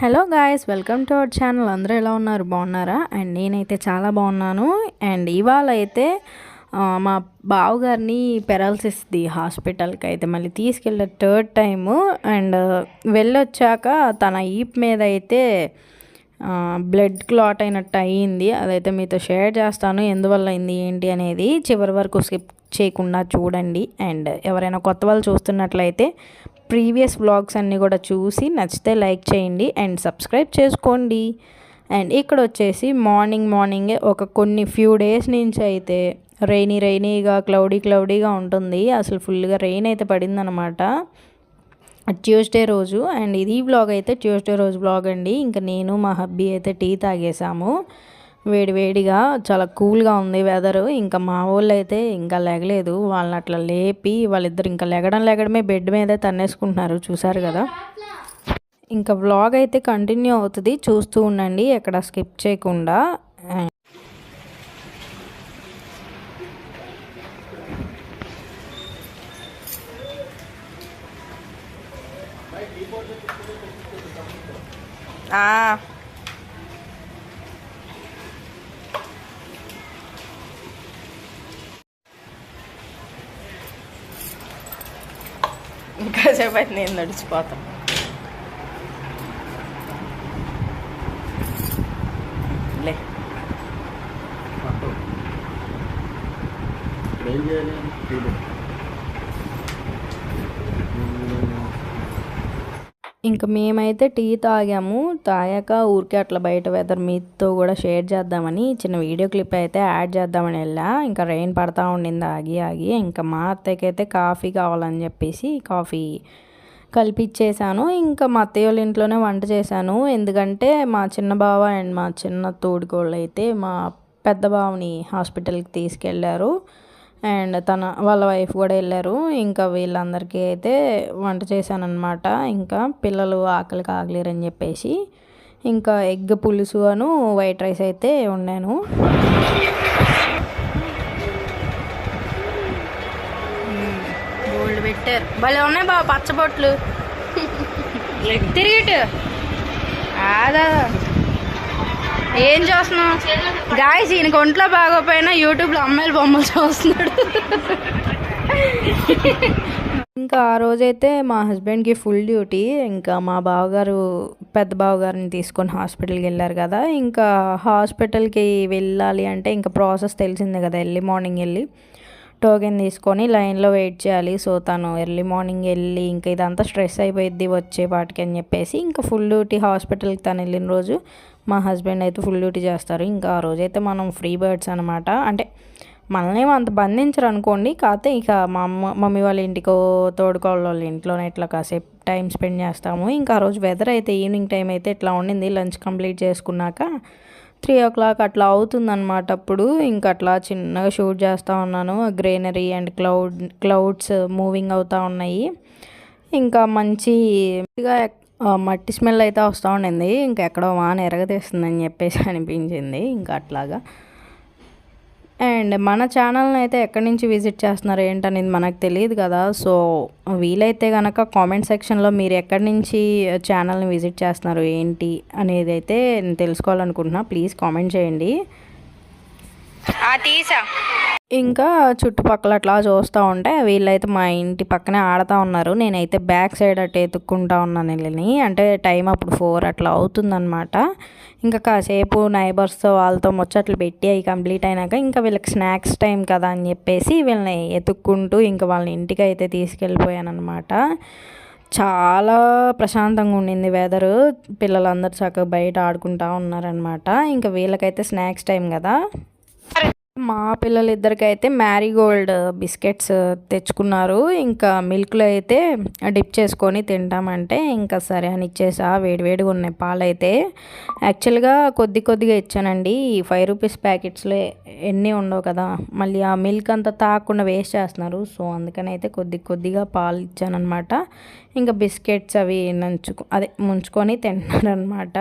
Hello guys, welcome to our channel. అందరూ ఎలా ఉన్నారు? బాగున్నారా? అండ్ నేనైతే చాలా బాగున్నాను. అండ్ ఇవాళ అయితే మా బావగారిని పెరాలసిస్ది హాస్పిటల్కి అయితే మళ్ళీ తీసుకెళ్ళే థర్డ్ టైము. అండ్ వెళ్ళొచ్చాక తన ఈప్ మీద అయితే బ్లడ్ క్లాట్ అయినట్టు అయ్యింది. అదైతే మీతో షేర్ చేస్తాను, ఎందువల్ల అయింది ఏంటి అనేది. చివరి వరకు స్కిప్ చేయకుండా చూడండి. అండ్ ఎవరైనా కొత్త వాళ్ళు చూస్తున్నట్లయితే ప్రీవియస్ వ్లాగ్స్ అన్నీ కూడా చూసి నచ్చితే లైక్ చేయండి అండ్ సబ్స్క్రైబ్ చేసుకోండి. అండ్ ఇక్కడ వచ్చేసి మార్నింగే ఒక కొన్ని ఫ్యూ డేస్ నుంచి అయితే రైనీగా క్లౌడీగా ఉంటుంది. అసలు ఫుల్గా రెయిన్ అయితే పడిందనమాట ట్యూస్డే రోజు. అండ్ ఇది వ్లాగ్ అయితే ట్యూస్డే రోజు వ్లాగ్ అండి. ఇంకా నేను మా హబ్బీ అయితే టీ తాగేసాము. వేడిగా చాలా కూల్గా ఉంది వెదరు. ఇంకా మా వాళ్ళు అయితే ఇంకా లెగలేదు. వాళ్ళని అట్లా లేపి వాళ్ళిద్దరు ఇంకా లెగడమే బెడ్ మీదే తన్నేసుకుంటున్నారు. చూసారు కదా. ఇంకా వ్లాగ్ అయితే కంటిన్యూ అవుతుంది, చూస్తూ ఉండండి ఎక్కడ స్కిప్ చేయకుండా. ఇంకా సేపు అయితే నేను నడిచిపోతాను. లే ఇంకా మేమైతే టీ తాగాక ఊరికే అట్లా బయట వెదర్ మీతో కూడా షేర్ చేద్దామని చిన్న వీడియో క్లిప్ అయితే యాడ్ చేద్దామని వెళ్ళా. ఇంకా రెయిన్ పడతా ఉండింది ఆగి. ఇంకా మా అత్తయ్యకైతే కాఫీ కావాలని చెప్పేసి కాఫీ కలిపిచ్చేసాను. ఇంకా మా అత్తయ్య వాళ్ళ ఇంట్లోనే వంట చేశాను. ఎందుకంటే మా చిన్న బావ అండ్ మా చిన్న తోడుకోళ్ళు అయితే మా పెద్ద బావని హాస్పిటల్కి తీసుకెళ్లారు. అండ్ వాళ్ళ వైఫ్ కూడా వెళ్ళారు. ఇంకా వీళ్ళందరికీ అయితే వంట చేశానమాట. ఇంకా పిల్లలు ఆకలికి ఆగలేరని చెప్పేసి ఇంకా ఎగ్ పులుసు వైట్ రైస్ అయితే వండాను. గోల్డ్ పెట్టారు, భలే ఉన్నాయి బాబా పచ్చబొట్లు. తిరిగిటు ఆదా ఏం చూస్తున్నావు గాయ్స్? ఈయనకి ఒంట్లో బాగోపోయినా యూట్యూబ్లో అమ్మాయిల బొమ్మలు చూస్తున్నాడు. ఇంకా ఆ రోజైతే మా హస్బెండ్కి ఫుల్ డ్యూటీ. ఇంకా మా పెద్ద బావగారిని తీసుకొని హాస్పిటల్కి వెళ్ళారు కదా. ఇంకా హాస్పిటల్కి వెళ్ళాలి అంటే ఇంకా ప్రాసెస్ తెలిసిందే కదా. ఎర్లీ మార్నింగ్ వెళ్ళి టోకెన్ తీసుకొని లైన్లో వెయిట్ చేయాలి. సో తను ఎర్లీ మార్నింగ్ వెళ్ళి ఇంకా ఇదంతా స్ట్రెస్ అయిపోయింది వచ్చేపాటికి అని చెప్పేసి ఇంకా ఫుల్ డ్యూటీ హాస్పిటల్కి తను వెళ్ళిన రోజు మా హస్బెండ్ అయితే ఫుల్ డ్యూటీ చేస్తారు. ఇంకా ఆ రోజైతే మనం ఫ్రీ బర్డ్స్ అనమాట. అంటే మనల్ని అంత బంధించరు అనుకోండి. కాకపోతే ఇక మా మమ్మీ వాళ్ళ ఇంటికో తోడుకోళ్ళ వాళ్ళ ఇంట్లోనే ఇట్లా కాసేపు టైం స్పెండ్ చేస్తాము. ఇంకా ఆ రోజు వెదర్ అయితే ఈవినింగ్ టైం అయితే ఇట్లా ఉండింది. లంచ్ కంప్లీట్ చేసుకున్నాక 3 o'clock అట్లా అవుతుందన్నమాట. అప్పుడు ఇంకా అట్లా చిన్నగా షూట్ చేస్తూ ఉన్నాను. గ్రీనరీ అండ్ క్లౌడ్స్ మూవింగ్ అవుతూ ఉన్నాయి. ఇంకా మంచిగా మట్టి స్మెల్ అయితే వస్తూ ఉండింది. ఇంకా ఎక్కడో వాన ఎరగతీస్తుందని చెప్పేసి అనిపించింది. ఇంకా అట్లాగా. అండ్ మన ఛానల్ని అయితే ఎక్కడి నుంచి విజిట్ చేస్తున్నారు ఏంటనేది మనకు తెలియదు కదా. సో వీలైతే కనుక కామెంట్ సెక్షన్లో మీరు ఎక్కడి నుంచి ఛానల్ని విజిట్ చేస్తున్నారు ఏంటి అనేది అయితే నేను తెలుసుకోవాలనుకుంటున్నా. ప్లీజ్ కామెంట్ చేయండి. ఇంకా చుట్టుపక్కల అట్లా చూస్తూ ఉంటే వీళ్ళైతే మా ఇంటి పక్కనే ఆడుతూ ఉన్నారు. నేనైతే బ్యాక్ సైడ్ అట్టు ఎత్తుక్కుంటా ఉన్నాను వీళ్ళని. అంటే టైం అప్పుడు 4 అట్లా అవుతుందన్నమాట. ఇంకా కాసేపు నైబర్స్తో వాళ్ళతో ముచ్చట్లు పెట్టి అవి కంప్లీట్ అయినాక ఇంకా వీళ్ళకి స్నాక్స్ టైం కదా అని చెప్పేసి వీళ్ళని ఎత్తుక్కుంటూ ఇంకా వాళ్ళని ఇంటికి అయితే తీసుకెళ్ళిపోయాను అనమాట. చాలా ప్రశాంతంగా ఉండింది వెదరు. పిల్లలందరూ చక్కగా బయట ఆడుకుంటూ ఉన్నారనమాట. ఇంకా వీళ్ళకైతే స్నాక్స్ టైం కదా. మా పిల్లలిద్దరికి అయితే మ్యారీగోల్డ్ బిస్కెట్స్ తెచ్చుకున్నారు. ఇంకా మిల్క్లో అయితే డిప్ చేసుకొని తింటామంటే ఇంకా సరే అని ఇచ్చేసా. వేడిగా ఉన్నాయి పాలైతే. యాక్చువల్గా కొద్దిగా ఇచ్చానండి. 5 రూపీస్ ప్యాకెట్స్లో ఎన్ని ఉండవు కదా, మళ్ళీ ఆ మిల్క్ అంతా తాగకుండా వేస్ట్ చేస్తున్నారు. సో అందుకని అయితే కొద్దిగా పాలు ఇచ్చానమాట. ఇంకా బిస్కెట్స్ అవి ముంచుకొని తింటున్నారనమాట.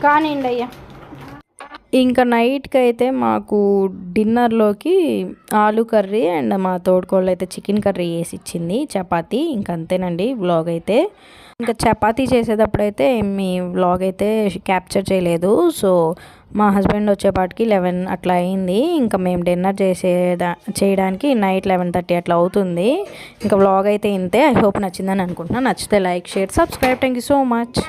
కానివ్వండి అయ్యా. ఇంకా నైట్కి అయితే మాకు డిన్నర్లోకి ఆలు కర్రీ అండ్ మా తోడుకోళ్ళు అయితే చికెన్ కర్రీ వేసి ఇచ్చింది, చపాతీ. ఇంకంతేనండి వ్లాగ్ అయితే. ఇంకా చపాతీ చేసేటప్పుడైతే మీ వ్లాగ్ అయితే క్యాప్చర్ చేయలేదు. సో మా హస్బెండ్ వచ్చేపాటికి 11 అట్లా అయింది. ఇంకా మేము డిన్నర్ చేయడానికి నైట్ 11:30 అట్లా అవుతుంది. ఇంకా వ్లాగ్ అయితే ఇంతే. ఐ హోప్ నచ్చిందని అనుకుంటున్నాను. నచ్చితే like, share, subscribe. Thank you so much.